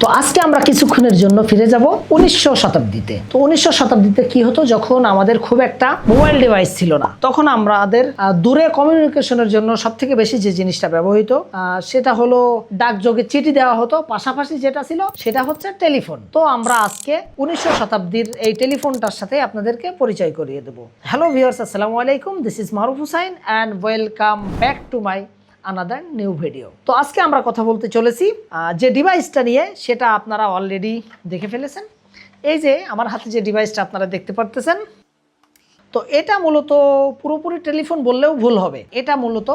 তো আজকে আমরা কিছুক্ষণের জন্য ফিরে যাব 1900 শতাব্দীতে। তো 1900 শতাব্দীতে কি হতো, যখন আমাদের খুব একটা মোবাইল ডিভাইস ছিল না, তখন আমাদের দূরে কমিউনিকেশনের জন্য সবথেকে বেশি যে জিনিসটা ব্যবহৃত সেটা হলো ডাকযোগে চিঠি দেওয়া হতো, পাশাপাশি যেটা ছিল সেটা হচ্ছে টেলিফোন। তো আমরা আজকে 1900 শতাব্দীর এই টেলিফোনটার সাথে আপনাদেরকে পরিচয় করিয়ে দেব। হ্যালো ভিউয়ার্স, আসসালামু আলাইকুম, this is Maruf Hussain and welcome back to my another new video. তো আজকে আমরা কথা বলতে চলেছি যে ডিভাইসটা নিয়ে, সেটা আপনারা অলরেডি দেখে ফেলেছেন। এই যে আমার হাতে যে ডিভাইসটা আপনারা দেখতে পারতেছেন, তো এটা মূলত পুরোপুরি টেলিফোন বললেও ভুল হবে। এটা মূলত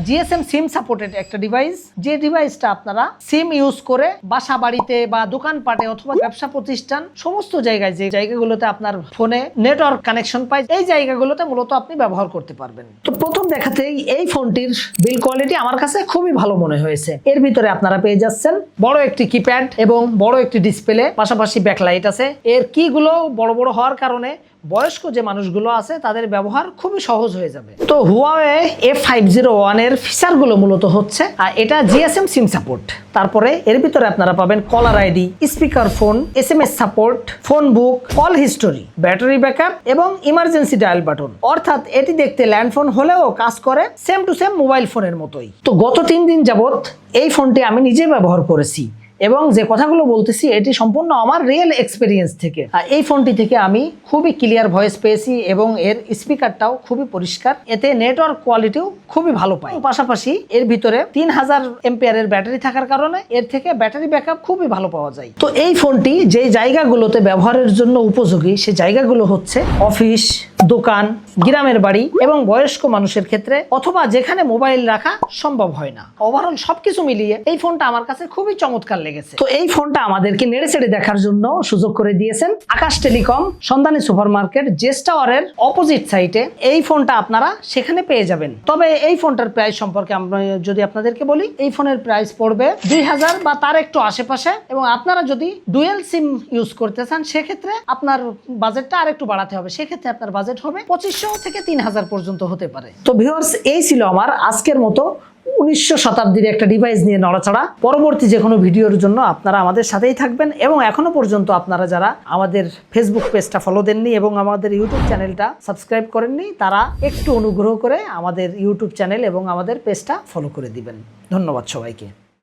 জিএসএম সিম সাপোর্টেড একটা ডিভাইস, যে ডিভাইসটা আপনারা সিম ইউজ করে বাসা বাড়িতে বা দোকানপাটে অথবা ব্যবসা প্রতিষ্ঠান সমস্ত জায়গায়, যে জায়গাগুলোতে আপনার ফোনে নেটওয়ার্ক কানেকশন পায়, এই জায়গাগুলোতে মূলত আপনি ব্যবহার করতে পারবেন। তো প্রথম দেখাতেই এই ফোনটির বিল কোয়ালিটি আমার কাছে খুবই ভালো মনে হয়েছে। এর ভিতরে আপনারা পেয়ে যাচ্ছেন বড় একটি কিপ্যাড এবং বড় একটি ডিসপ্লে, পাশাপাশি ব্যাকলাইট আছে। এর কিগুলো বড় বড় হওয়ার কারণে বয়স্ক যে মানুষগুলো আছে তাদের ব্যবহার খুবই সহজ হয়ে যাবে। তো হুয়াওয়ে F501 এর ফিচারগুলো মূলত হচ্ছে এটা জিএসএম সিম সাপোর্ট, তারপরে এর ভিতরে আপনারা পাবেন caller ID, speaker phone, SMS support, phone বুক, কল হিস্টোরি, ব্যাটারি ব্যাকআপ এবং ইমার্জেন্সি ডায়াল বাটন। অর্থাৎ এটি দেখতে ল্যান্ডফোন হলেও কাজ করে সেম টু সেম মোবাইল ফোনের মতোই। তো গত 3 দিন যাবত এই ফোনটি আমি নিজে ব্যবহার করেছি এবং যে কথাগুলো বলতেছি এটি সম্পূর্ণ আমার রিয়েল এক্সপেরিয়েন্স থেকে। এই ফোনটি থেকে আমি খুবই ক্লিয়ার ভয়েস পেয়েছি এবং এর স্পিকারটাও খুবই পরিষ্কার, এতে নেটওয়ার্ক কোয়ালিটিও খুবই ভালো পাই। পাশাপাশি এর ভিতরে 3000 এম্পিয়ারের ব্যাটারি থাকার কারণে এর থেকে ব্যাটারি ব্যাকআপ খুবই ভালো পাওয়া যায়। তো এই ফোনটি যে জায়গাগুলোতে ব্যবহারের জন্য উপযোগী, সে জায়গাগুলো হচ্ছে অফিস, দোকান, গ্রামের বাড়ি এবং বয়স্ক মানুষের ক্ষেত্রে, অথবা যেখানে মোবাইল রাখা সম্ভব হয় না। ওভারঅল সবকিছু মিলিয়ে এই ফোনটা আমার কাছে খুবই চমৎকার লেগেছে। তো এই ফোনটা আমাদেরকে নেড়ে চেড়ে দেখার জন্য সুযোগ করে দিয়েছেন আকাশ টেলিকম, সন্ধানী সুপার মার্কেট, জেস টাওয়ারের অপোজিট সাইটে। এই ফোনটা আপনারা সেখানে পেয়ে যাবেন। তবে এই ফোনটার প্রাইস সম্পর্কে আমরা যদি আপনাদেরকে বলি, এই ফোনের প্রাইস পড়বে 2000 বা তার একটু আশেপাশে, এবং আপনারা যদি ডুয়েল সিম ইউজ করতে চান সেক্ষেত্রে আপনার বাজেটটা আর একটু বাড়াতে হবে। সেক্ষেত্রে আপনার বাজেট হবে 2500 থেকে 3000 পর্যন্ত হতে পারে। তো ভিউয়ার্স, এই ছিল আমার আজকের মতো 1900 শতাব্দীর একটা ডিভাইস নিয়ে নড়াচড়া। পরবর্তী যে কোনো ভিডিওর জন্য আপনারা আমাদের সাথেই থাকবেন, এবং এখনো পর্যন্ত আপনারা যারা আমাদের ফেসবুক পেজটা ফলো দেননি এবং আমাদের ইউটিউব চ্যানেলটা সাবস্ক্রাইব করেননি, তারা একটু অনুগ্রহ করে আমাদের ইউটিউব চ্যানেল এবং আমাদের পেজটা ফলো করে দিবেন। ধন্যবাদ সবাইকে।